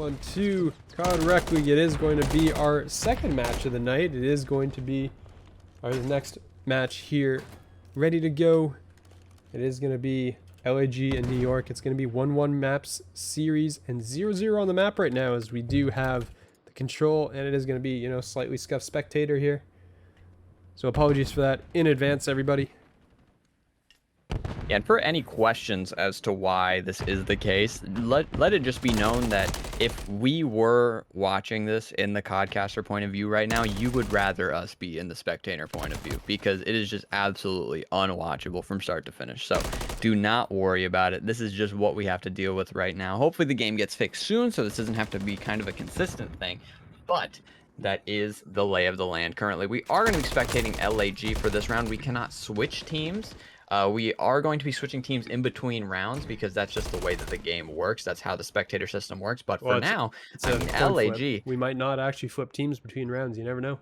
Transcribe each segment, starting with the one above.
one to COD Rec League. It is going to be our second match of the night. It is going to be our next match here, ready to go. It is going to be LAG in New York. It's going to be 1-1 maps series and 0-0 on the map right now, as we do have the control, and it is going to be, you know, slightly scuffed spectator here. So apologies for that in advance, everybody. And for any questions as to why this is the case, let it just be known that if we were watching this in the codcaster point of view right now, you would rather us be in the spectator point of view, because it is just absolutely unwatchable from start to finish. So do not worry about it. This is just what we have to deal with right now. Hopefully the game gets fixed soon, so this doesn't have to be kind of a consistent thing. But that is the lay of the land currently. We are going to be spectating LAG for this round. We cannot switch teams. We are going to be switching teams in between rounds, because that's just the way that the game works. That's how the spectator system works. But for now, I mean, LAG... We might not actually flip teams between rounds. You never know.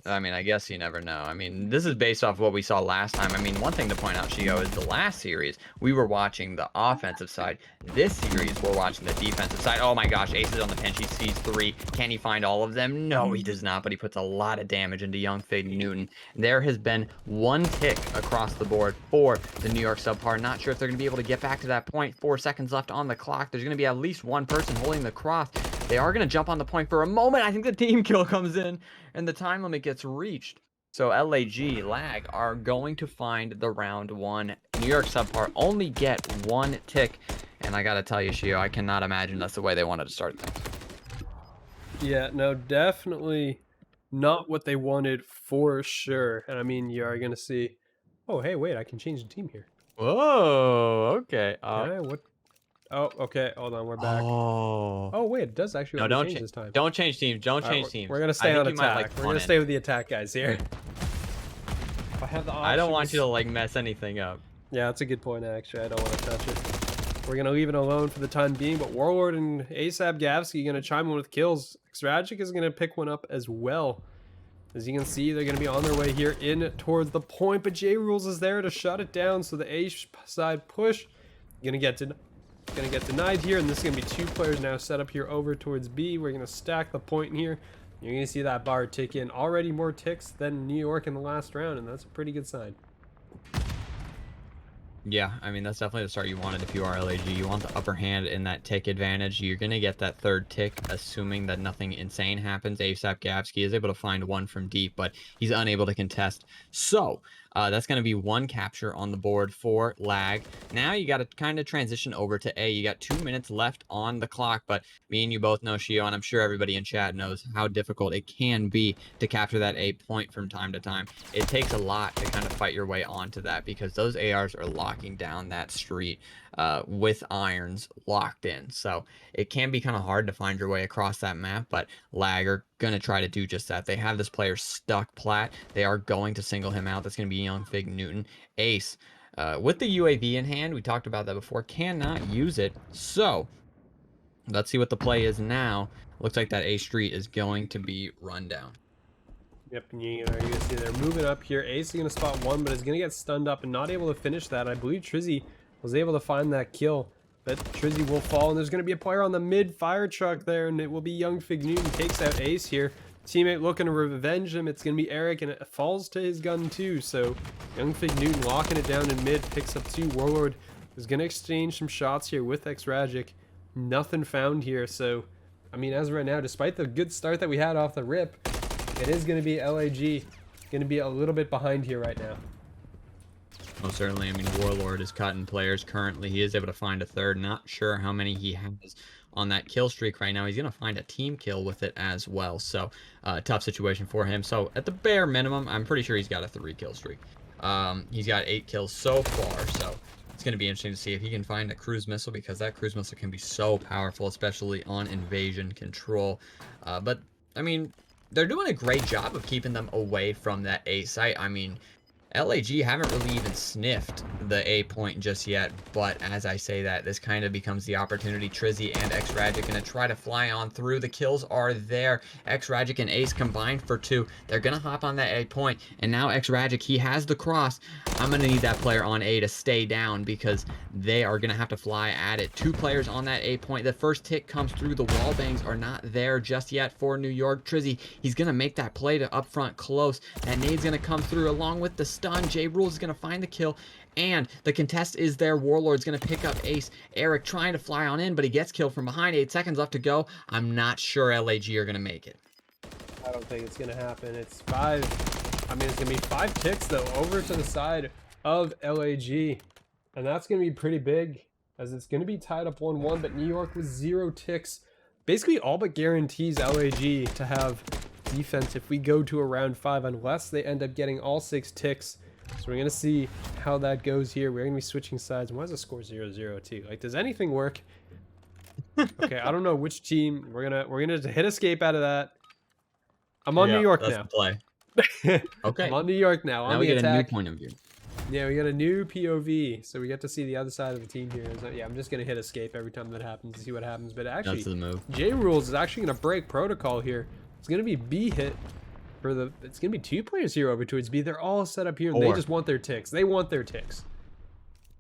I mean, I guess you never know. I mean, this is based off what we saw last time. I mean, one thing to point out, Shio, is the last series, we were watching the offensive side. This series, we're watching the defensive side. Oh my gosh, Ace is on the pinch. He sees 3. Can he find all of them? No, he does not, but he puts a lot of damage into young Fig Newton. There has been 1 tick across the board for the New York SubPar. Not sure if they're going to be able to get back to that point. 4 seconds left on the clock. There's going to be at least 1 person holding the cross. They are going to jump on the point for a moment. I think the team kill comes in, and the time limit gets reached. So LAG are going to find the round 1. New York SubPar only get 1 tick. And I got to tell you, Shio, I cannot imagine that's the way they wanted to start things. Yeah, no, definitely not what they wanted for sure. And I mean, you are going to see... Oh, hey, wait, I can change the team here. Whoa, okay. Yeah, what? Oh, okay, hold on, we're back. Oh, wait, it does actually no, change this time. Don't change teams. Don't change teams. We're going to stay on attack. We're going to stay with the attack guys here. If I have the options... I don't want you to, like, mess anything up. Yeah, that's a good point, actually. I don't want to touch it. We're going to leave it alone for the time being, but Warlord and ASAP Gavsky are going to chime in with kills. Xtragic is going to pick one up as well. As you can see, they're going to be on their way here in towards the point, but J-Rules is there to shut it down, so the A side push going to get denied here, and this is going to be 2 players now set up here over towards B. We're going to stack the point here. You're going to see that bar tick in. Already more ticks than New York in the last round, and that's a pretty good sign. Yeah, I mean, that's definitely the start you wanted if you are LAG. You want the upper hand in that tick advantage. You're going to get that 3rd tick, assuming that nothing insane happens. ASAP Gavsky is able to find 1 from deep, but he's unable to contest. So that's going to be 1 capture on the board for LAG. Now you got to kind of transition over to A. You got 2 minutes left on the clock, but me and you both know, Shio, and I'm sure everybody in chat knows how difficult it can be to capture that A point from time to time. It takes a lot to kind of fight your way onto that, because those ARs are locking down that street with irons locked in. So it can be kind of hard to find your way across that map, but LAG are going to try to do just that. They have this player stuck plat. They are going to single him out. That's going to be young Fig Newton. Ace, with the UAV in hand, we talked about that before, cannot use it. So let's see what the play is now. Looks like that A street is going to be run down. Yep, and you're going to see they're moving up here. Ace is going to spot 1, but is going to get stunned up and not able to finish that. I believe Trizzy was able to find that kill, but Trizzy will fall, and there's going to be a player on the mid fire truck there, and it will be young Fig Newton. Takes out Ace here. Teammate looking to revenge him. It's going to be Eric, and it falls to his gun too. So young Fig Newton locking it down in mid, picks up 2. Warlord is going to exchange some shots here with Xtragic. Nothing found here. So, I mean, as of right now, despite the good start that we had off the rip, it is going to be LAG. Going to be a little bit behind here right now. Well, certainly. I mean, Warlord is cutting players currently. He is able to find a 3rd. Not sure how many he has on that kill streak right now. He's going to find a team kill with it as well. So, tough situation for him. So, at the bare minimum, I'm pretty sure he's got a 3 kill streak. He's got 8 kills so far. So, it's going to be interesting to see if he can find a cruise missile, because that cruise missile can be so powerful, especially on invasion control. But, I mean, they're doing a great job of keeping them away from that A site. I mean, LAG haven't really even sniffed the A point just yet, but as I say that, this kind of becomes the opportunity. Trizzy and X-Ragic gonna try to fly on through. The kills are there. X-Ragic and Ace combined for 2. They're gonna hop on that A point, and now X-Ragic, he has the cross. I'm gonna need that player on A to stay down because they are gonna have to fly at it. 2 players on that A point. The first tick comes through. The wall bangs are not there just yet for New York. Trizzy, he's gonna make that play to up front close. That nade's gonna come through along with the stun. J Rules is going to find the kill, and the contest is there. Warlord's going to pick up Ace. Eric trying to fly on in, but he gets killed from behind. 8 seconds left to go. I'm not sure LAG are going to make it. I don't think it's going to happen. It's 5. I mean, it's going to be 5 ticks, though, over to the side of LAG. And that's going to be pretty big, as it's going to be tied up 1-1, but New York with 0 ticks. Basically, all but guarantees LAG to have defense if we go to a round 5, unless they end up getting all 6 ticks. So we're gonna see how that goes here. We're gonna be switching sides. Why is the score 0-0 too? Like, does anything work? Okay, I don't know which team. We're gonna hit escape out of that. I'm on New York that's now. The play. Okay. I'm on New York now. Now we get a new point of view. Yeah, we got a new POV, so we get to see the other side of the team here. So, yeah, I'm just gonna hit escape every time that happens to see what happens. But actually, that's the move. J Rules is actually gonna break protocol here. It's gonna be B hit. It's gonna be 2 players here over towards B. They're all set up here, and they just want their ticks. They want their ticks.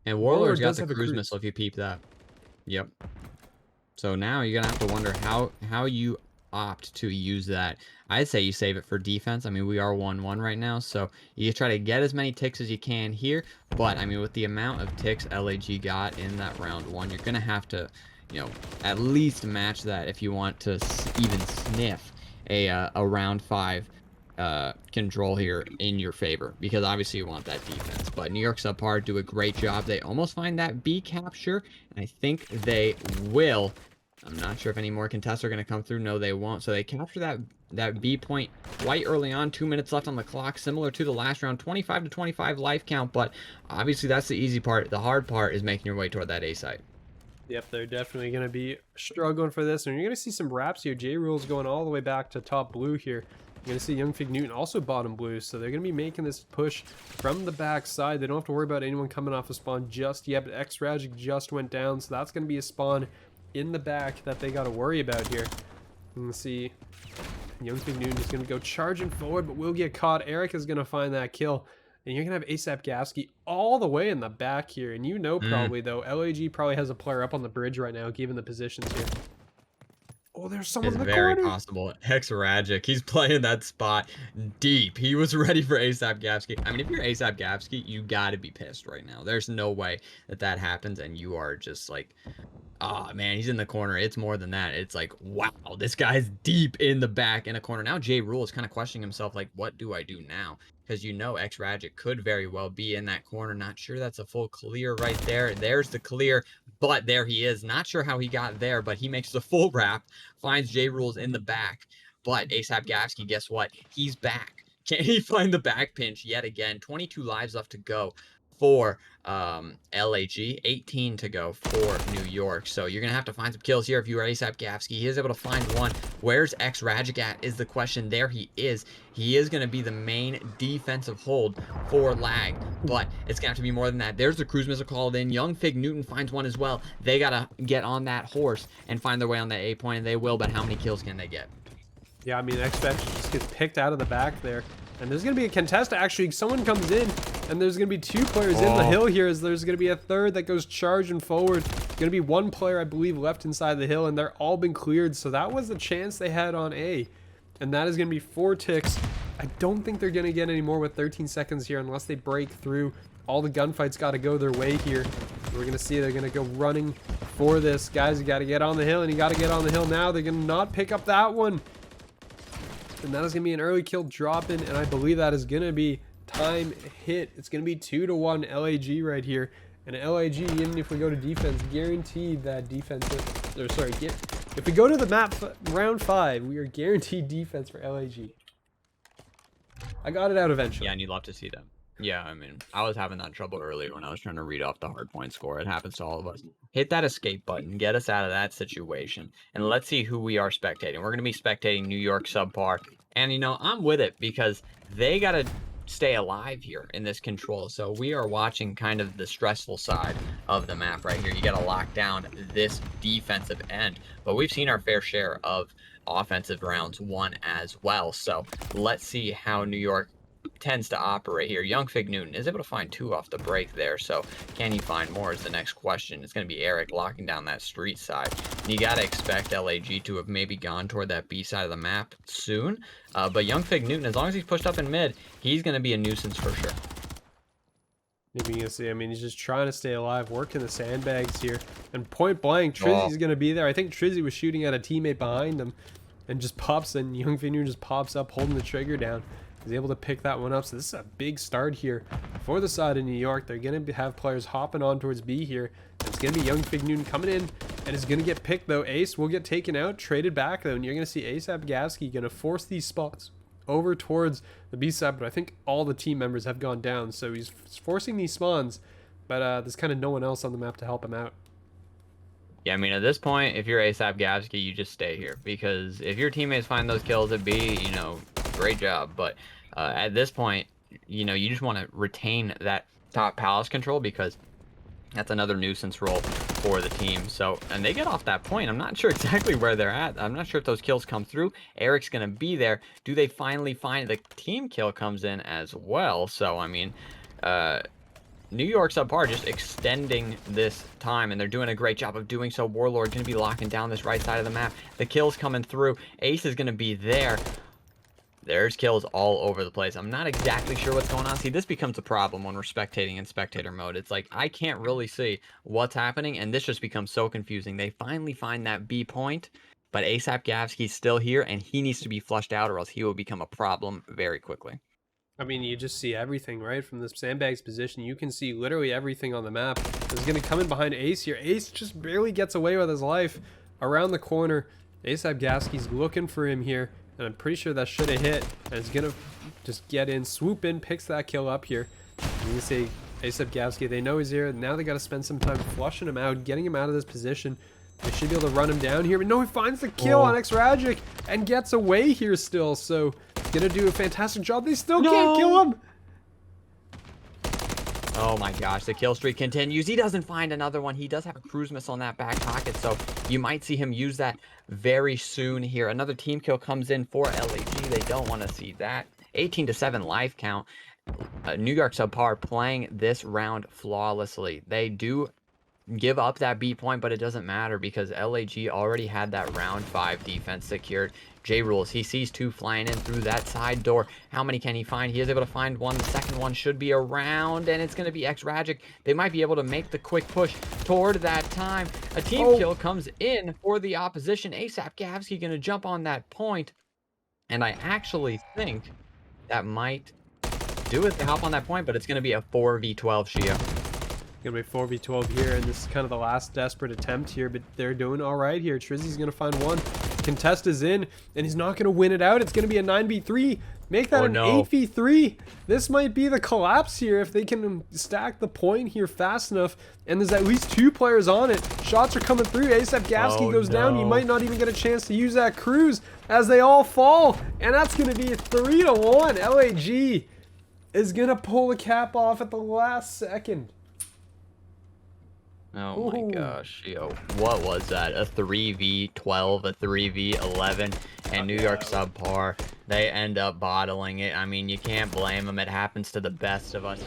And Warlord's got the cruise missile if you peep that. Yep. So now you're gonna have to wonder how you opt to use that. I'd say you save it for defense. I mean, we are 1-1 right now, so you try to get as many ticks as you can here. But I mean, with the amount of ticks LAG got in that round 1, you're gonna have to, you know, at least match that if you want to even sniff a round 5 control here in your favor, because obviously you want that defense. But New York SubPar do a great job. They almost find that B capture, and I think they will. I'm not sure if any more contests are going to come through. No, they won't. So they capture that B point quite early on. 2 minutes left on the clock, similar to the last round. 25 to 25 life count, but obviously that's the easy part. The hard part is making your way toward that A site. Yep, they're definitely going to be struggling for this, and you're going to see some wraps here. J Rule's going all the way back to top blue here. You're going to see Young Fig Newton also bottom blue, so they're going to be making this push from the back side. They don't have to worry about anyone coming off a spawn just yet, but X-Ragic just went down, so that's going to be a spawn in the back that they got to worry about here. And see, Young Fig Newton is going to go charging forward, but will get caught. Eric is going to find that kill. And you're going to have ASAP Gavsky all the way in the back here. And you know probably, though, LAG probably has a player up on the bridge right now, given the positions here. Oh, there's someone in the corner. It's very possible. X-Ragic, he's playing that spot deep. He was ready for ASAP Gavsky. I mean, if you're ASAP Gavsky, you got to be pissed right now. There's no way that happens, and you are just like, oh, man, he's in the corner. It's more than that. It's like, wow, this guy's deep in the back in a corner. Now J Rule is kind of questioning himself, like, what do I do now? Because you know X-Ragic could very well be in that corner. Not sure that's a full clear right there. There's the clear, but there he is. Not sure how he got there, but he makes the full wrap, finds J Rules in the back. But ASAP Gavsky, guess what? He's back. Can he find the back pinch yet again? 22 lives left to go for LAG, 18 to go for New York. So you're gonna have to find some kills here if you are ASAP Gavsky. He is able to find one. Where's X-Ragic at is the question. There he is. He is gonna be the main defensive hold for LAG, but it's gonna have to be more than that. There's the cruise missile called in. Young Fig Newton finds one as well. They gotta get on that horse and find their way on that A point, and they will, but how many kills can they get? Yeah, I mean, X-Ragic just gets picked out of the back there. And there's going to be a contest. Actually, someone comes in, and there's going to be 2 players in the hill here, as there's going to be a third that goes charging forward. Going to be 1 player, I believe, left inside the hill, and they're all been cleared. So that was the chance they had on A. And that is going to be 4 ticks. I don't think they're going to get any more with 13 seconds here unless they break through. All the gunfights got to go their way here. We're going to see they're going to go running for this. Guys, you got to get on the hill, and you got to get on the hill now. They're going to not pick up that one. And that is going to be an early kill drop-in, and I believe that is going to be time hit. It's going to be 2-1 LAG right here. And LAG, even if we go to defense, guaranteed that defense, or sorry, if we go to the map round 5, we are guaranteed defense for LAG. I got it out eventually. Yeah, and you'd love to see that. Yeah, I mean, I was having that trouble earlier when I was trying to read off the hard point score. It happens to all of us. Hit that escape button. Get us out of that situation. And let's see who we are spectating. We're going to be spectating New York SubPar. And, you know, I'm with it because they got to stay alive here in this control. So we are watching kind of the stressful side of the map right here. You got to lock down this defensive end, but we've seen our fair share of offensive rounds won as well. So let's see how New York tends to operate here. Young Fig Newton is able to find 2 off the break there. So can he find more is the next question. It's going to be Eric locking down that street side. And you got to expect LAG to have maybe gone toward that B side of the map soon. But Young Fig Newton, as long as he's pushed up in mid, he's going to be a nuisance for sure. Maybe you can see, I mean, he's just trying to stay alive, working the sandbags here. And point blank, Trizzy's going to be there. I think Trizzy was shooting at a teammate behind him and just pops, and Young Fig Newton just pops up holding the trigger down. He's able to pick that one up. So this is a big start here for the side of New York. They're going to have players hopping on towards B here. It's going to be Young Fig Newton coming in, and is going to get picked, though. Ace will get taken out, traded back, though. And you're going to see ASAP Gavsky going to force these spots over towards the B side. But I think all the team members have gone down. So he's forcing these spawns. But there's kind of no one else on the map to help him out. Yeah, I mean, at this point, if you're ASAP Gavsky, you just stay here. Because if your teammates find those kills at B, you know, great job. But at this point, you know, you just want to retain that top palace control, because that's another nuisance role for the team. So, and they get off that point. I'm not sure exactly where they're at. I'm not sure if those kills come through. Eric's going to be there. Do they finally find the team kill comes in as well? So, I mean, New York SubPar just extending this time, and they're doing a great job of doing so. Warlord going to be locking down this right side of the map. The kills coming through. Ace is going to be there. There's kills all over the place. I'm not exactly sure what's going on. See, this becomes a problem when we're spectating in spectator mode. It's like, I can't really see what's happening, and this just becomes so confusing. They finally find that B point, but ASAP Gavsky's still here, and he needs to be flushed out, or else he will become a problem very quickly. I mean, you just see everything, right? From this sandbags position, you can see literally everything on the map. This is going to come in behind Ace here. Ace just barely gets away with his life around the corner. ASAP Gavsky's looking for him here, and I'm pretty sure that should have hit. And it's going to just get in, swoop in, picks that kill up here. You can see ASAP Gavsky, they know he's here. Now they got to spend some time flushing him out, getting him out of this position. They should be able to run him down here. But no, he finds the kill on X-Ragic and gets away here still. So he's going to do a fantastic job. They still can't kill him. Oh my gosh, the kill streak continues. He doesn't find another one. He does have a cruise missile in that back pocket, so you might see him use that very soon here. Another team kill comes in for LAG. They don't want to see that. 18-7 life count. New York SubPar playing this round flawlessly. They do give up that B point, but it doesn't matter because LAG already had that round 5 defense secured. J Rules, he sees 2 flying in through that side door. How many can he find? He is able to find 1. The second one should be around, and it's going to be X-Ragic. They might be able to make the quick push toward that time. A team kill comes in for the opposition. ASAP Gavsky going to jump on that point, and I actually think that might do it to hop on that point, but it's going to be a 4v12 Shio. Gonna be 4v12 here, and this is kind of the last desperate attempt here, but they're doing all right here. Trizzy's gonna find 1. Contest is in, and he's not gonna win it out. It's gonna be a 9v3. Make that 8v3. This might be the collapse here if they can stack the point here fast enough, and there's at least 2 players on it. Shots are coming through. ASAP Gavsky goes down. He might not even get a chance to use that cruise as they all fall, and that's gonna be 3-1. LAG is gonna pull the cap off at the last second. Oh my gosh, yo, what was that? A 3v12, a 3v11, and New York SubPar, they end up bottling it. I mean, you can't blame them. It happens to the best of us.